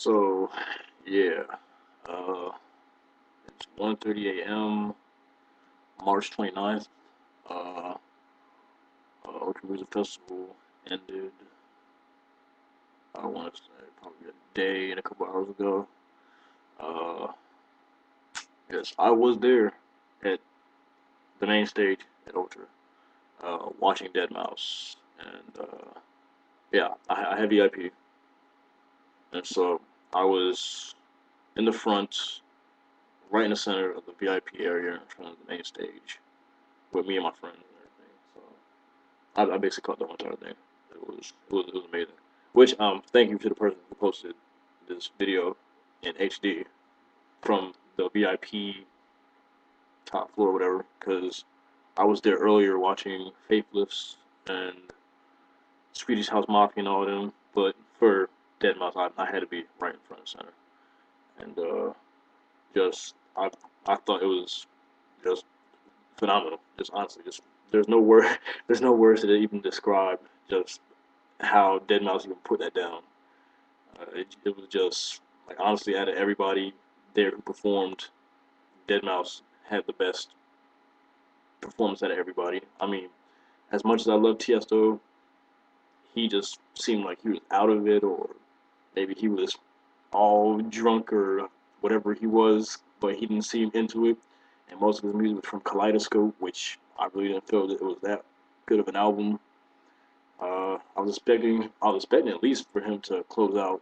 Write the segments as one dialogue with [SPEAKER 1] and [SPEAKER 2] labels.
[SPEAKER 1] So, yeah, uh, it's 1:30 a.m. March 29th. Uh, Ultra Music Festival ended, I want to say, probably a day and a couple hours ago. Uh, yes, I was there at the main stage at Ultra, watching Deadmau5. And, yeah, I had VIP. And so I was in the front, right in the center of the VIP area in front of the main stage with me and my friends and everything. So I basically caught the whole entire thing. It was amazing. Which thank you to the person who posted this video in HD from the VIP top floor or whatever, because I was there earlier watching Faithless and Swedish House Mafia and all of them, but for Deadmau5, I had to be right in front of the center, and just I thought it was just phenomenal. Just honestly, just there's no word there's no words to even describe just how Deadmau5 even put that down. It was just like honestly, out of everybody there who performed, Deadmau5 had the best performance out of everybody. I mean, as much as I love Tiesto, he just seemed like he was out of it, or maybe he was all drunk or whatever he was, but he didn't seem into it. And most of his music was from Kaleidoscope, which I really didn't feel that it was that good of an album. I was expecting at least for him to close out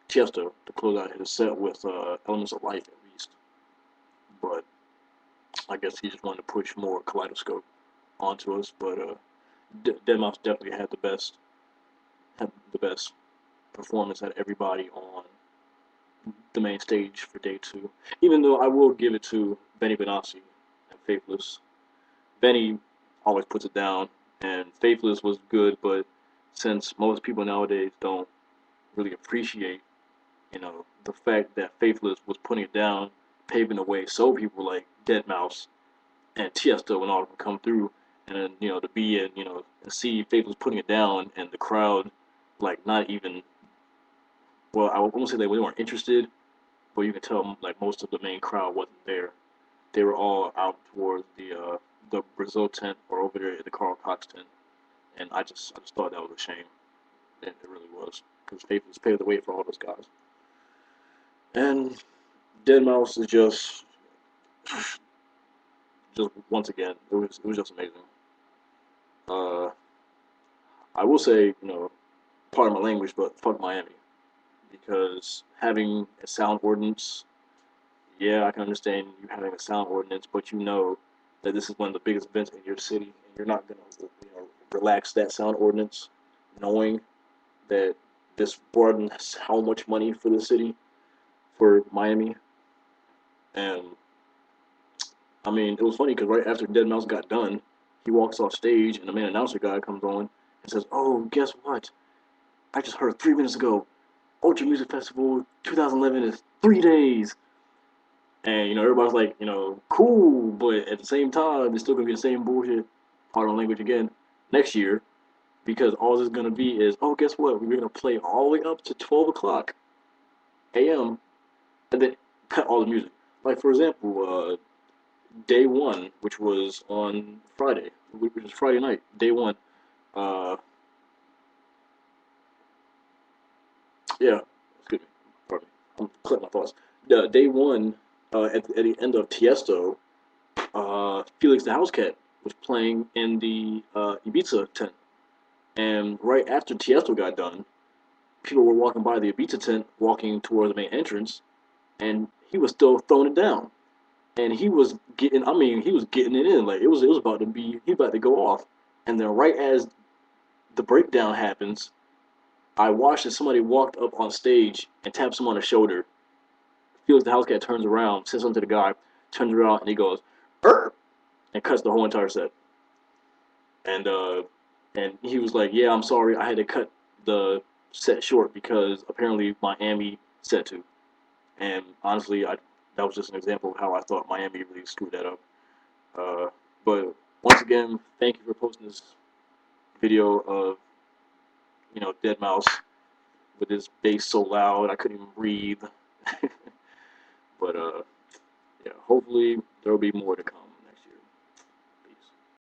[SPEAKER 1] Tiesto to close out his set with Elements of Life at least, but I guess he just wanted to push more Kaleidoscope onto us. But Deadmau5 definitely had the best performance out of everybody on the main stage for day two. Even though I will give it to Benny Benassi and Faithless. Benny always puts it down, and Faithless was good, but since most people nowadays don't really appreciate, the fact that Faithless was putting it down, paving the way so people like Deadmau5 and Tiesto and all of them come through, and then to be in and see Faithless putting it down and the crowd like not even, well, I won't say they weren't interested, but you can tell like most of the main crowd wasn't there. They were all out towards the Brazil tent or over there at the Carl Cox tent, and I just thought that was a shame. It really was, because Faithless paved the way for all those guys. And Deadmau5 is just once again, it was just amazing. Uh, I will say, part of my language, but fuck Miami, because having a sound ordinance, yeah, I can understand you having a sound ordinance, but you know that this is one of the biggest events in your city, and you're not gonna, relax that sound ordinance, knowing that this brought in how much money for the city, for Miami, and I mean, it was funny because right after Deadmau5 got done, he walks off stage, and the main announcer guy comes on and says, "Oh, guess what? I just heard 3 minutes ago, Ultra Music Festival 2011 is 3 days." And everybody's like, cool, but at the same time, it's still gonna be the same bullshit. Pardon my language again. Next year, because all this is gonna be is, oh, guess what? We're gonna play all the way up to 12 o'clock a.m. and then cut all the music. Like for example, day one, which was on Friday, which was Friday night. Day one. Uh, yeah, excuse me. Pardon me. I'm collecting my thoughts. Day one, at the end of Tiesto, Felix the House Cat was playing in the Ibiza tent. And right after Tiesto got done, people were walking by the Ibiza tent, walking toward the main entrance, and he was still throwing it down. And he was getting it in. Like it was about to be, he about to go off. And then right as the breakdown happens, I watched as somebody walked up on stage and taps him on the shoulder. Felix the House Cat turns around, says something to the guy, turns around, and he goes, "Er," and cuts the whole entire set. And he was like, "Yeah, I'm sorry, I had to cut the set short because apparently Miami said to." And honestly, that was just an example of how I thought Miami really screwed that up. Uh, but once again, thank you for posting this video of Deadmau5. with this bass so loud I couldn't even breathe. But yeah, hopefully there will be more to come.